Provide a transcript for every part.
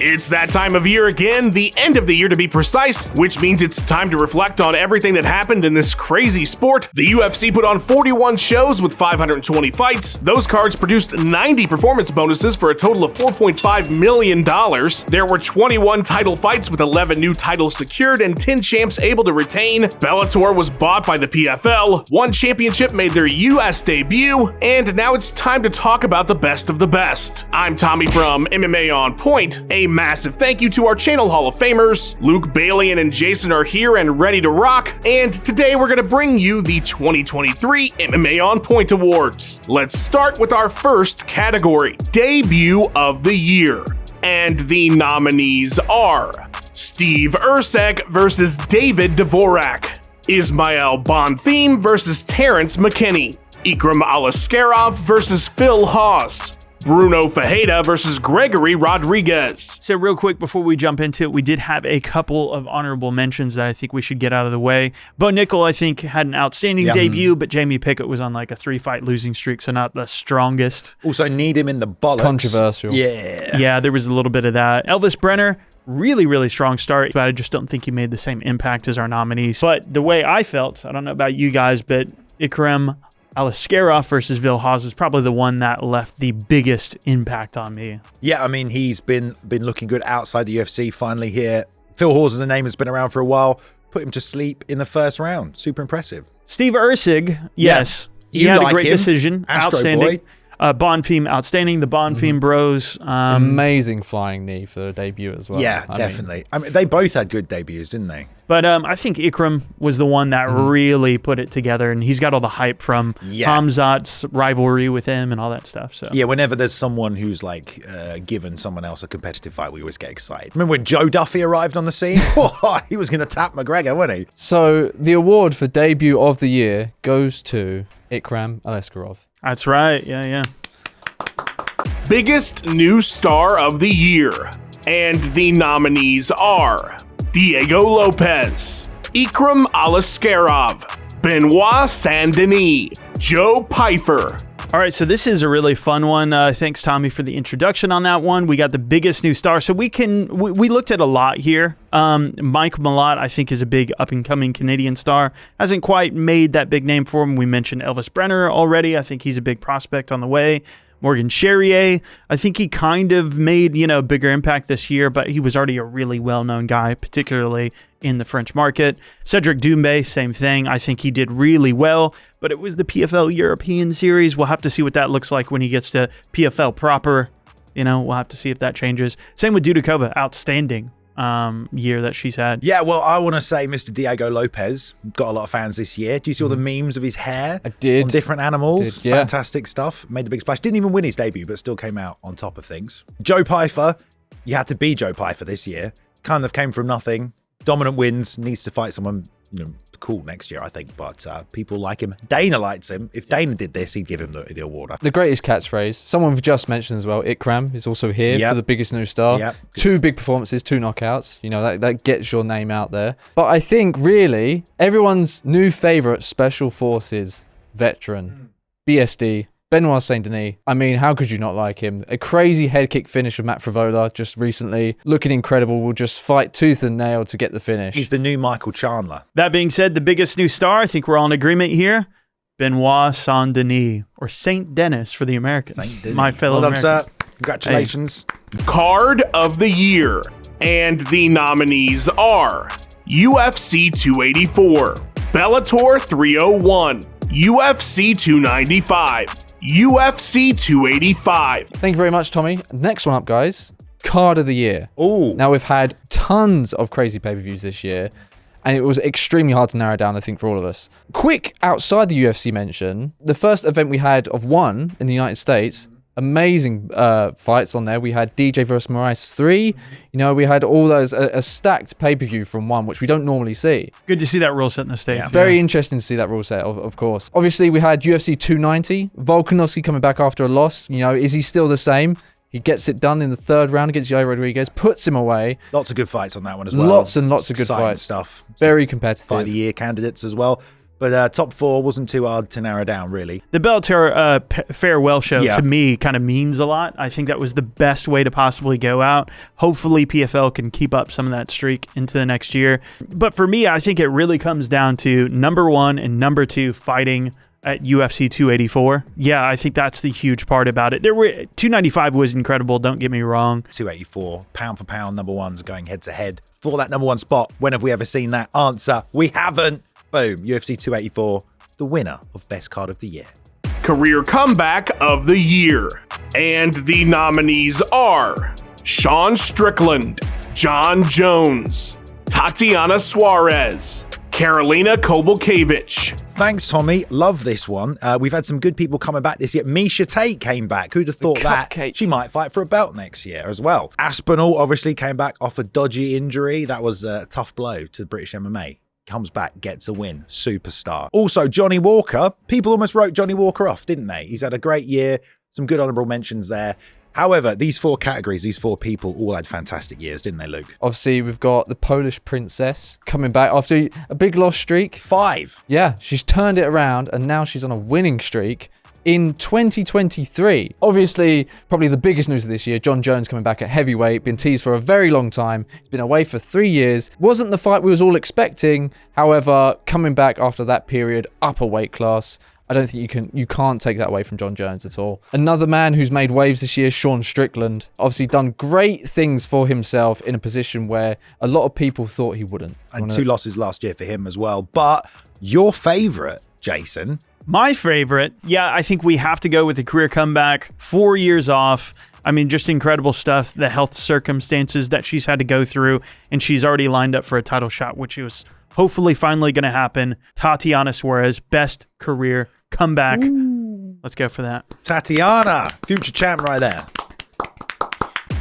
It's that time of year again, the end of the year to be precise, which means it's time to reflect on everything that happened in this crazy sport. The UFC put on 41 shows with 520 fights. Those cards produced 90 performance bonuses for a total of $4.5 million. There were 21 title fights with 11 new titles secured and 10 champs able to retain. Bellator was bought by the PFL. One championship made their US debut, and now it's time to talk about the best of the best. I'm Tommy from MMA On Point. A massive thank you to our channel Hall of Famers. Luke, Bailey, and Jason are here and ready to rock, and today we're gonna bring you the 2023 MMA On Point Awards. Let's start with our first category, Debut of the Year. And the nominees are Steve Erceg versus David Dvorak, Ismael Bonfim versus Terrence McKinney, Ikram Alaskarov versus Phil Hawes, Bruno Fajeda versus Gregory Rodriguez. So real quick before we jump into it, we did have a couple of honorable mentions that I think we should get out of the way. Bo Nickel, I think, had an outstanding debut, but Jamie Pickett was on like a 3-fight losing streak, so not the strongest. Also need him in the bollocks. Controversial. Yeah, there was a little bit of that. Elvis Brenner, really strong start, but I just don't think he made the same impact as our nominees. But the way I felt, I don't know about you guys, but Ikram Alaskarov versus Phil Hawes was probably the one that left the biggest impact on me. Yeah, I mean, he's been looking good outside the UFC finally here. Phil Hawes is a name that's been around for a while. Put him to sleep in the first round. Super impressive. Steve Erceg, yes. Yeah. He had like a great him. decision. Astro Outstanding. Boy. Bonfim, outstanding. The Bonfim bros. Amazing flying knee for the debut as well. Yeah, definitely. I mean, they both had good debuts, didn't they? But I think Ikram was the one that really put it together, and he's got all the hype from Hamzat's rivalry with him and all that stuff. So yeah, whenever there's someone who's like given someone else a competitive fight, we always get excited. Remember when Joe Duffy arrived on the scene? He was going to tap McGregor, wasn't he? So the award for debut of the year goes to Ikram Alaskarov. That's right. Yeah. Biggest new star of the year. And the nominees are Diego Lopez, Ikram Alaskarov, Benoit Saint-Denis, Joe Pyfer. All right, so this is a really fun one. Thanks, Tommy, for the introduction on that one. We got the biggest new star. So we looked at a lot here. Mike Malott, I think, is a big up-and-coming Canadian star. Hasn't quite made that big name for him. We mentioned Elvis Brenner already. I think he's a big prospect on the way. Morgan Charrier, I think he kind of made, a bigger impact this year, but he was already a really well-known guy, particularly in the French market. Cedric Doumbé, same thing. I think he did really well, but it was the PFL European Series. We'll have to see what that looks like when he gets to PFL proper. We'll have to see if that changes. Same with Dudakova, outstanding year that she's had. Yeah, well, I want to say Mr. Diego Lopez got a lot of fans this year. Do you see all the memes of his hair? I did. On different animals. Yeah. Fantastic stuff. Made a big splash. Didn't even win his debut, but still came out on top of things. Joe Pyfer, you had to be Joe Pyfer this year. Kind of came from nothing. Dominant wins. Needs to fight someone cool next year, I think. But people like him. Dana likes him. If Dana did this, he'd give him the award. The greatest catchphrase. Someone we've just mentioned as well, Ikram, is also here for the biggest new star. Yep. 2 big performances, 2 knockouts. That gets your name out there. But I think, really, everyone's new favourite Special Forces veteran, BSD, Benoit Saint-Denis. I mean, how could you not like him? A crazy head kick finish of Matt Frivola just recently. Looking incredible. Will just fight tooth and nail to get the finish. He's the new Michael Chandler. That being said, the biggest new star, I think we're all in agreement here, Benoit Saint-Denis, or Saint Denis for the Americans. My fellow Well done, Americans. sir. Congratulations. Card of the Year. And the nominees are UFC 284, Bellator 301, UFC 295, UFC 285. Thank you very much, Tommy. Next one up, guys. Card of the year. Ooh. Now, we've had tons of crazy pay-per-views this year, and it was extremely hard to narrow down, I think, for all of us. Quick, outside the UFC mention, the first event we had of one in the United States, amazing fights on there. We had DJ versus Moraes 3. We had all those, a stacked pay-per-view from one, which we don't normally see. Good to see that rule set in the States. Yeah. Very interesting to see that rule set, of course. Obviously, we had UFC 290. Volkanovski coming back after a loss. Is he still the same? He gets it done in the 3rd round against Yair Rodriguez, puts him away. Lots of good fights on that one as well. Lots and lots of good Exciting fights. Stuff. Very competitive. Fight of the year candidates as well. But top 4 wasn't too hard to narrow down, really. The Bellator farewell show, Yeah. to me, kind of means a lot. I think that was the best way to possibly go out. Hopefully, PFL can keep up some of that streak into the next year. But for me, I think it really comes down to number 1 and number 2 fighting at UFC 284. Yeah, I think that's the huge part about it. 295 was incredible, don't get me wrong. 284, pound for pound, number 1's going head-to-head for that number 1 spot. When have we ever seen that? Answer, we haven't. Boom, UFC 284, the winner of Best Card of the Year. Career Comeback of the Year. And the nominees are Sean Strickland, John Jones, Tatiana Suarez, Karolina Kowalkiewicz. Thanks, Tommy. Love this one. We've had some good people coming back this year. Misha Tate came back. Who'd have thought that? cupcake. She might fight for a belt next year as well. Aspinall obviously came back off a dodgy injury. That was a tough blow to the British MMA. Comes back, gets a win. Superstar. Also, Johnny Walker. People almost wrote Johnny Walker off, didn't they? He's had a great year. Some good honourable mentions there. However, these 4 categories, these 4 people all had fantastic years, didn't they, Luke? Obviously, we've got the Polish princess coming back after a big loss streak. 5. Yeah, she's turned it around and now she's on a winning streak in 2023. Obviously, probably the biggest news of this year, John Jones coming back at heavyweight, been teased for a very long time. He's been away for 3 years. Wasn't the fight we was all expecting. However, coming back after that period, up a weight class, I don't think you can't take that away from John Jones at all. Another man who's made waves this year, Sean Strickland. Obviously done great things for himself in a position where a lot of people thought he wouldn't. And 2 losses last year for him as well. But your favourite, Jason? My favorite, yeah, I think we have to go with the career comeback. 4 years off. I mean, just incredible stuff. The health circumstances that she's had to go through, and she's already lined up for a title shot, which is hopefully finally going to happen. Tatiana Suarez, best career comeback. Ooh. Let's go for that. Tatiana, future champ right there.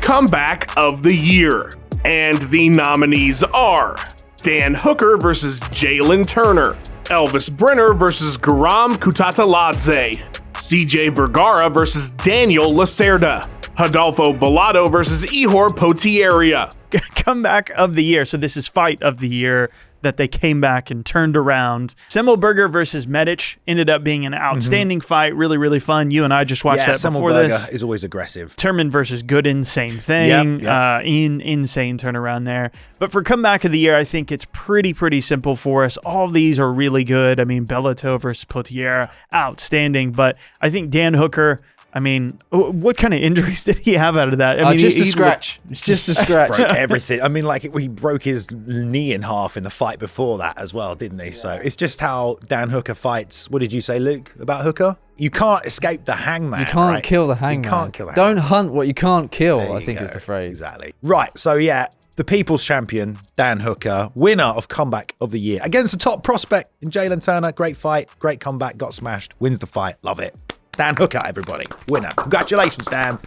Comeback of the Year. And the nominees are Dan Hooker versus Jalen Turner, Elvis Brenner versus Guram Kutateladze, CJ Vergara versus Daniel Lacerda, Adolfo Bellado versus Ihor Potieria. Comeback of the year. So this is fight of the year that they came back and turned around. Semmelberger versus Medic ended up being an outstanding fight. Really, really fun. You and I just watched that before this. Semmelberger is always aggressive. Turman versus Gooden, same thing. Yep. Insane turnaround there. But for comeback of the year, I think it's pretty simple for us. All of these are really good. I mean, Bellato versus Potiera, outstanding. But I think Dan Hooker, I mean, what kind of injuries did he have out of that? I mean, just a scratch. It's just a scratch. Broke everything. I mean, like, he broke his knee in half in the fight before that as well, didn't he? Yeah. So it's just how Dan Hooker fights. What did you say, Luke, about Hooker? You can't escape the hangman. You can't kill the hangman. You can't kill the hangman. Don't hunt what you can't kill, I think is the phrase. Exactly. Right, so yeah, the people's champion, Dan Hooker, winner of comeback of the year. Against the top prospect in Jalen Turner. Great fight, great comeback, got smashed, wins the fight. Love it. Dan Hooker, everybody. Winner. Congratulations, Dan.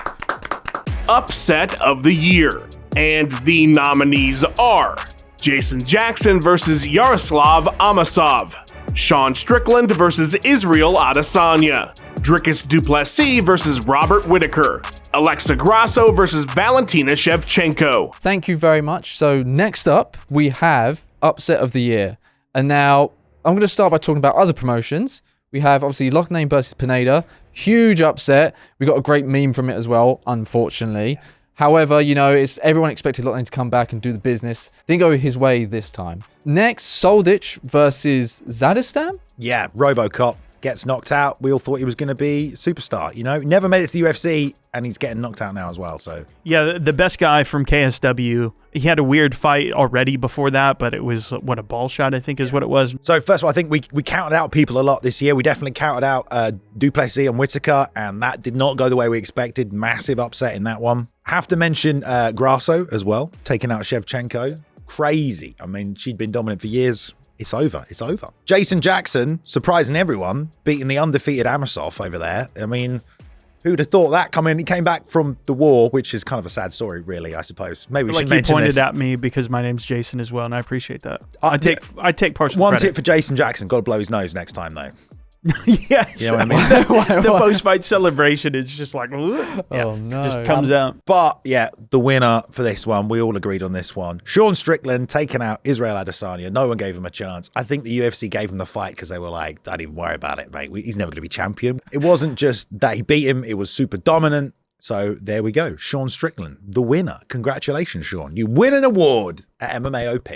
Upset of the Year. And the nominees are Jason Jackson versus Yaroslav Amosov, Sean Strickland versus Israel Adesanya, Dricus Duplessis versus Robert Whitaker, Alexa Grasso versus Valentina Shevchenko. Thank you very much. So next up, we have Upset of the Year. And now, I'm going to start by talking about other promotions. We have, obviously, Loughnane versus Pineda. Huge upset. We got a great meme from it as well, unfortunately. However, you know, everyone expected Loughnane to come back and do the business. Didn't go his way this time. Next, Soldic versus Zadistan. Yeah, RoboCop gets knocked out. We all thought he was going to be superstar, you know? Never made it to the UFC, and he's getting knocked out now as well, so. Yeah, the best guy from KSW. He had a weird fight already before that, but it was, a ball shot, I think is what it was. So, first of all, I think we counted out people a lot this year. We definitely counted out Duplessis and Whitaker, and that did not go the way we expected. Massive upset in that one. Have to mention Grasso as well, taking out Shevchenko. Crazy. I mean, she'd been dominant for years. It's over. It's over. Jason Jackson, surprising everyone, beating the undefeated Amosov over there. I mean, who'd have thought that coming? He came back from the war, which is kind of a sad story, really, I suppose. Maybe we should mention this. You pointed at me because my name's Jason as well, and I appreciate that. I take partial One credit. tip for Jason Jackson. Got to blow his nose next time, though. Yes. You know what I mean? The post-fight celebration is just like, Oh no. just comes out. But yeah, the winner for this one, we all agreed on this one. Sean Strickland taking out Israel Adesanya. No one gave him a chance. I think the UFC gave him the fight because they were like, don't even worry about it, mate. He's never going to be champion. It wasn't just that he beat him. It was super dominant. So there we go. Sean Strickland, the winner. Congratulations, Sean. You win an award at MMA OP.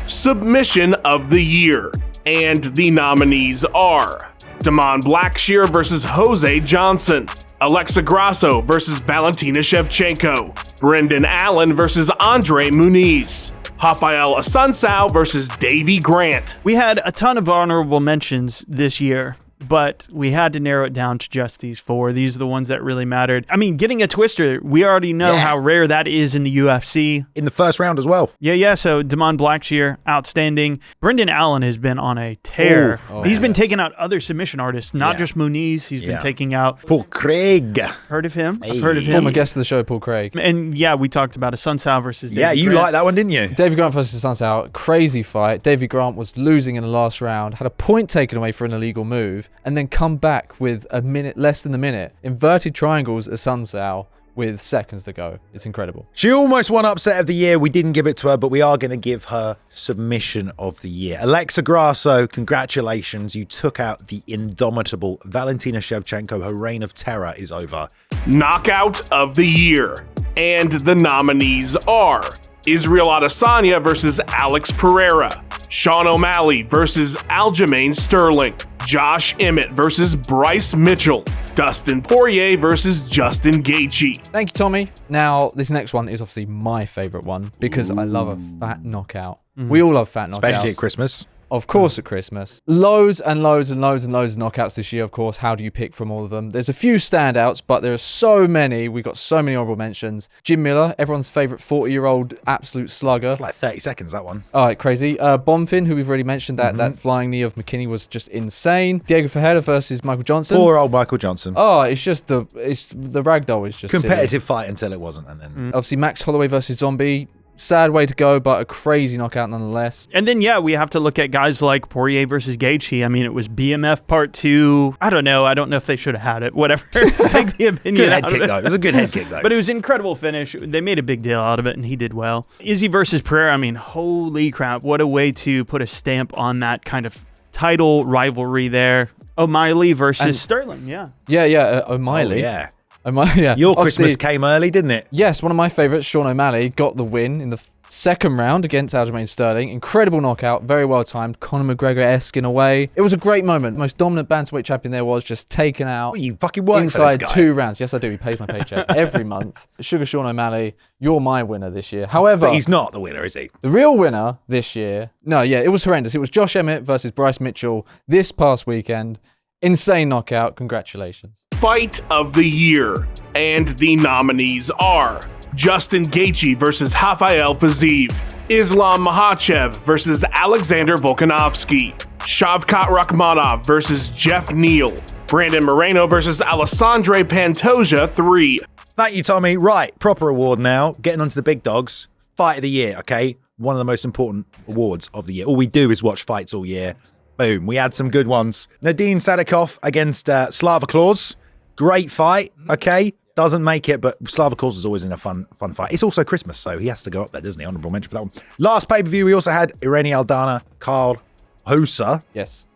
Submission of the year. And the nominees are Damon Blackshear versus Jose Johnson, Alexa Grasso versus Valentina Shevchenko, Brendan Allen versus Andre Muniz, Rafael Assunção versus Davy Grant. We had a ton of honorable mentions this year, but we had to narrow it down to just these 4. These are the ones that really mattered. I mean, getting a twister, we already know how rare that is in the UFC. In the first round as well. Yeah. So Damon Blackshear, outstanding. Brendan Allen has been on a tear. He's been taking out other submission artists, not just Muniz. He's been taking out Paul Craig. Heard of him? Hey. I've heard of him. Former guest of the show, Paul Craig. And yeah, we talked about Assunção versus David Yeah, you Grant. liked that one, didn't you? Davy Grant versus Assunção, crazy fight. Davy Grant was losing in the last round, had a point taken away for an illegal move, and then come back with a minute, less than a minute. Inverted triangles Assunção with seconds to go. It's incredible. She almost won upset of the year. We didn't give it to her, but we are going to give her submission of the year. Alexa Grasso, congratulations. You took out the indomitable Valentina Shevchenko. Her reign of terror is over. Knockout of the year. And the nominees are Israel Adesanya versus Alex Pereira, Sean O'Malley versus Aljamain Sterling, Josh Emmett versus Bryce Mitchell, Dustin Poirier versus Justin Gaethje. Thank you, Tommy. Now, this next one is obviously my favorite one because I love a fat knockout. We all love fat knockouts. Especially at Christmas. Of course, at Christmas. Loads and loads and loads and loads of knockouts this year, of course. How do you pick from all of them? There's a few standouts, but there are so many. We've got so many honorable mentions. Jim Miller, everyone's favorite 40-year-old absolute slugger. It's like 30 seconds, that one. All right, crazy. Bonfin, who we've already mentioned, that flying knee of McKinney was just insane. Diego Ferreira versus Michael Johnson. Poor old Michael Johnson. Oh, it's the ragdoll is just Competitive silly. fight until it wasn't. And then Obviously, Max Holloway versus Zombie. Sad way to go, but a crazy knockout nonetheless. And then, we have to look at guys like Poirier versus Gaethje. I mean, it was BMF Part 2. I don't know if they should have had it. Whatever. Take the opinion good head out kick, of it. though. It was a good head kick, though. But it was an incredible finish. They made a big deal out of it, and he did well. Izzy versus Pereira, I mean, holy crap. What a way to put a stamp on that kind of title rivalry there. O'Malley versus Sterling, Yeah, Oh, O'Malley. yeah. Yeah. Your Obviously, Christmas came early, didn't it? yes, one of my favorites, Sean O'Malley, got the win in the second round against Aljamain Sterling. Incredible knockout, very well timed, Conor McGregor-esque in a way. It was a great moment. Most dominant bantamweight champion there was, just taken out. Well, you fucking work inside for this guy. 2 rounds. Yes, I do. He pays my paycheck every month. Sugar Sean O'Malley, you're my winner this year. However, But he's not the winner, is he? the real winner this year, it was horrendous. It was Josh Emmett versus Bryce Mitchell this past weekend. Insane knockout. Congratulations. Fight of the year. And the nominees are Justin Gaethje versus Rafael Fiziev, Islam Makhachev versus Alexander Volkanovski, Shavkat Rakhmonov versus Jeff Neal, Brandon Moreno versus Alessandre Pantoja 3. Thank you, Tommy. Right, proper award now. Getting on to the big dogs. Fight of the year, okay? One of the most important awards of the year. All we do is watch fights all year. Boom. We had some good ones. Nadine Sadikov against Slava Claus. Great fight, okay? Doesn't make it, but Slava Claus is always in a fun fight. It's also Christmas, so he has to go up there, doesn't he? Honorable mention for that one. Last pay-per-view, we also had Irene Aldana, Carl Hosa. Yes.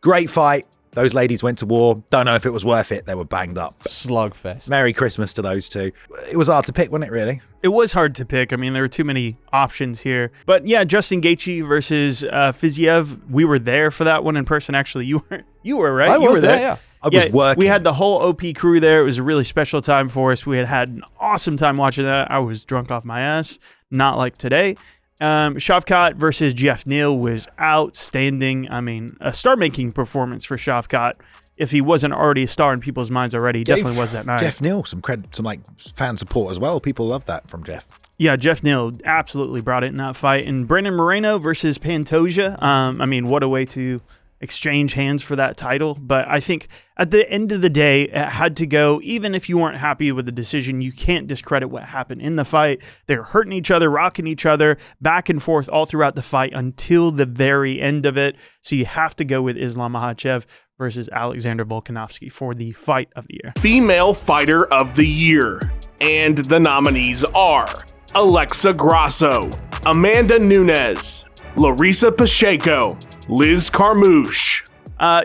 Great fight. Those ladies went to war. Don't know if it was worth it. They were banged up. Slugfest. Merry Christmas to those two. It was hard to pick, wasn't it, really? It was hard to pick. I mean, there were too many options here. But yeah, Justin Gaethje versus Fiziev. We were there for that one in person. Actually, you weren't. You were, right? I You was were there, yeah. I was working. We had the whole OP crew there. It was a really special time for us. We had an awesome time watching that. I was drunk off my ass. Not like today. Shavkat versus Jeff Neal was outstanding. I mean, a star-making performance for Shavkat. If he wasn't already a star in people's minds already, he definitely was that night. Jeff Neal some credit, some like fan support as well. People love that from Jeff. Yeah, Jeff Neal absolutely brought it in that fight. And Brandon Moreno versus Pantoja. I mean, what a way to exchange hands for that title. But I think at the end of the day, it had to go. Even if you weren't happy with the decision, you can't discredit what happened in the fight. They're hurting each other, rocking each other, back and forth all throughout the fight until the very end of it. So you have to go with Islam Makhachev versus Alexander Volkanovski for the fight of the year. Female Fighter of the Year. And the nominees are Alexa Grasso, Amanda Nunes, Larissa Pacheco, Liz Carmouche.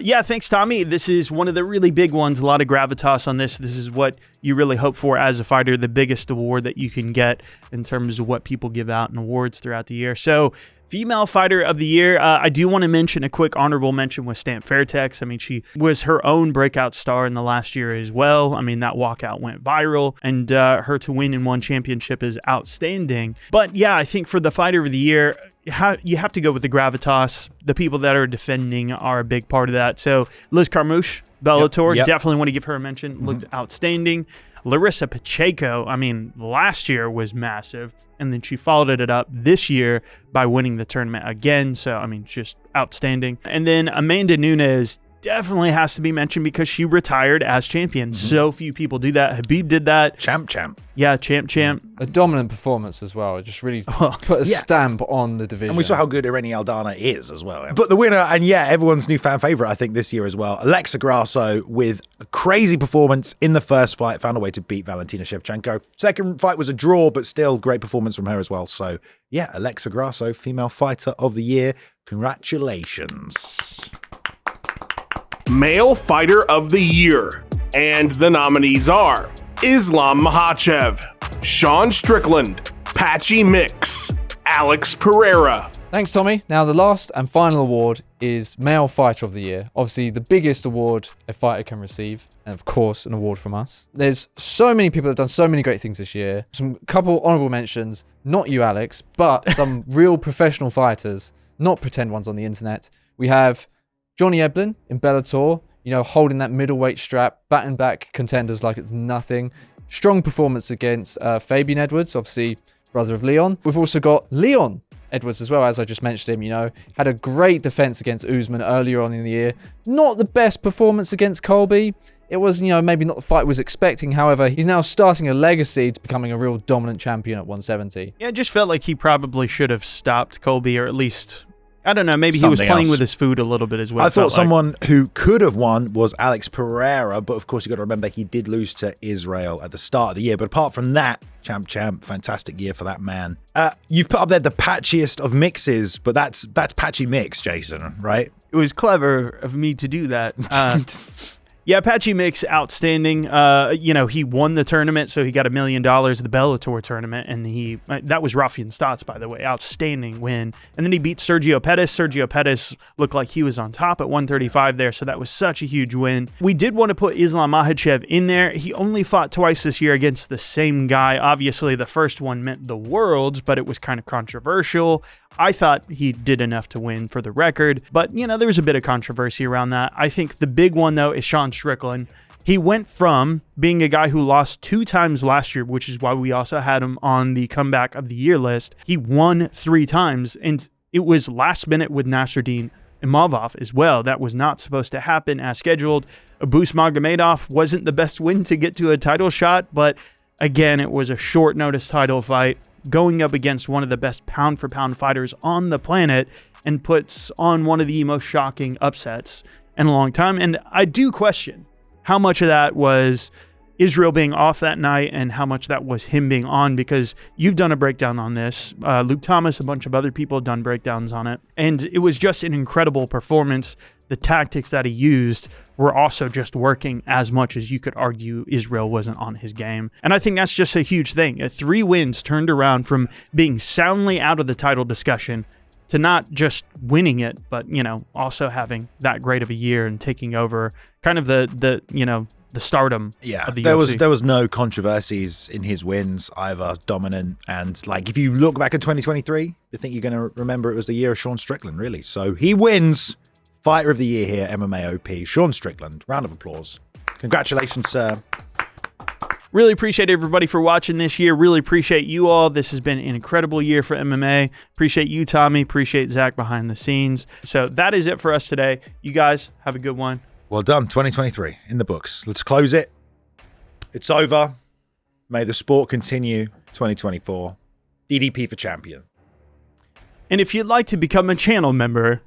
Yeah, thanks, Tommy. This is one of the really big ones. A lot of gravitas on this. This is what you really hope for as a fighter, the biggest award that you can get in terms of what people give out in awards throughout the year. So, Female Fighter of the Year, I do want to mention a quick honorable mention with Stamp Fairtex. I mean, she was her own breakout star in the last year as well. I mean, that walkout went viral, and her to win in one championship is outstanding. But yeah, I think for the Fighter of the Year, you have to go with the gravitas. The people that are defending are a big part of that. So Liz Carmouche, Bellator, Yep. definitely want to give her a mention. Looked outstanding. Larissa Pacheco, I mean, last year was massive. And then she followed it up this year by winning the tournament again. So, I mean, just outstanding. And then Amanda Nunes definitely has to be mentioned because she retired as champion. So few people do that. Habib did that. Champ. Yeah, champ. A dominant performance as well. It just really put a stamp on the division. And we saw how good Irene Aldana is as well. But the winner, and yeah, everyone's new fan favorite, I think, this year as well, Alexa Grasso, with a crazy performance in the first fight, found a way to beat Valentina Shevchenko. Second fight was a draw, but still great performance from her as well. So yeah, Alexa Grasso, Female Fighter of the Year. Congratulations. Male Fighter of the Year. And the nominees are Islam Makhachev, Sean Strickland, Patchy Mix, Alex Pereira. Thanks, Tommy. Now, the last and final award is Male Fighter of the Year. Obviously, the biggest award a fighter can receive, and of course, an award from us. There's so many people that have done so many great things this year. Some couple honorable mentions, not you, Alex, but some real professional fighters, not pretend ones on the internet. We have Johnny Eblen in Bellator, you know, holding that middleweight strap, batting back contenders like it's nothing. Strong performance against Fabian Edwards, obviously brother of Leon. We've also got Leon Edwards as well, as I just mentioned him, you know. Had a great defense against Usman earlier on in the year. Not the best performance against Colby. It was, you know, maybe not the fight was expecting. However, he's now starting a legacy to becoming a real dominant champion at 170. Yeah, it just felt like he probably should have stopped Colby, or at least, I don't know, maybe he was Something playing else. with his food a little bit as well. I it felt thought someone who could have won was Alex Pereira, but of course you got to remember he did lose to Israel at the start of the year. But apart from that, champ, fantastic year for that man. You've put up there the patchiest of mixes, but that's Patchy Mix, Jason, right? It was clever of me to do that. Yeah, Patchy Mix, outstanding. You know, he won the tournament, so he got $1 million, the Bellator tournament, and that was Rafian Stotts, by the way. Outstanding win. And then he beat Sergio Pettis. Sergio Pettis looked like he was on top at 135 there, so that was such a huge win. We did want to put Islam Makhachev in there. He only fought twice this year against the same guy. Obviously, the first one meant the world, but it was kind of controversial. I thought he did enough to win for the record, but, you know, there was a bit of controversy around that. I think the big one, though, is Sean Strickland. He went from being a guy who lost 2 times last year, which is why we also had him on the comeback of the year list. He won 3 times, and it was last minute with Nasruddin Imavov as well. That was not supposed to happen as scheduled. Abus Magomedov wasn't the best win to get to a title shot, but again, it was a short notice title fight going up against one of the best pound-for-pound fighters on the planet, and puts on one of the most shocking upsets in a long time. And I do question how much of that was Israel being off that night and how much that was him being on, because you've done a breakdown on this. Luke Thomas, a bunch of other people have done breakdowns on it. And it was just an incredible performance. The tactics that he used were also just working as much as you could argue Israel wasn't on his game. And I think that's just a huge thing. 3 wins turned around from being soundly out of the title discussion to not just winning it, but, you know, also having that great of a year and taking over kind of the you know, the stardom of the UFC. There was no controversies in his wins, either dominant, and like if you look back at 2023, I think you're going to remember it was the year of Sean Strickland, really. So he wins Fighter of the Year here, MMA OP, Sean Strickland. Round of applause. Congratulations, sir. Really appreciate everybody for watching this year. Really appreciate you all. This has been an incredible year for MMA. Appreciate you, Tommy. Appreciate Zach behind the scenes. So that is it for us today. You guys have a good one. Well done. 2023 in the books. Let's close it. It's over. May the sport continue. 2024. DDP for champion. And if you'd like to become a channel member,